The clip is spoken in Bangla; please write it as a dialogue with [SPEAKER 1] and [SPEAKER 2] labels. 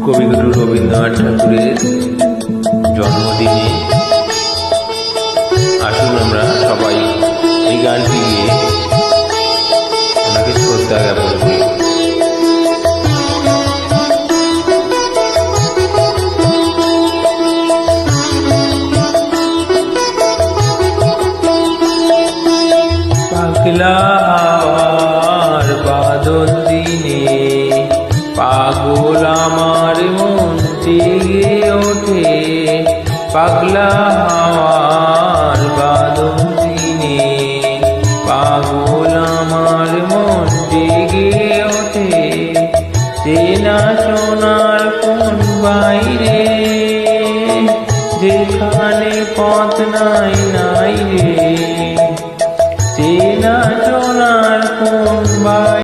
[SPEAKER 1] কবিগুরু রবীন্দ্রনাথ ঠাকুরের জন্মদিনে আসুন আমরা সবাই এই গানটি গিয়ে ওনাকে শ্রদ্ধা জ্ঞাপন করি। পাগলা হাওয়ার বাদল দিনে পাগল আমার মন জেগে ওঠে। পাগলা হাওয়ার বাদল দিনে পাগল আমার মন জেগে ওঠে। চেনা সোনার কোন বাইরে যেখানে পথ নাই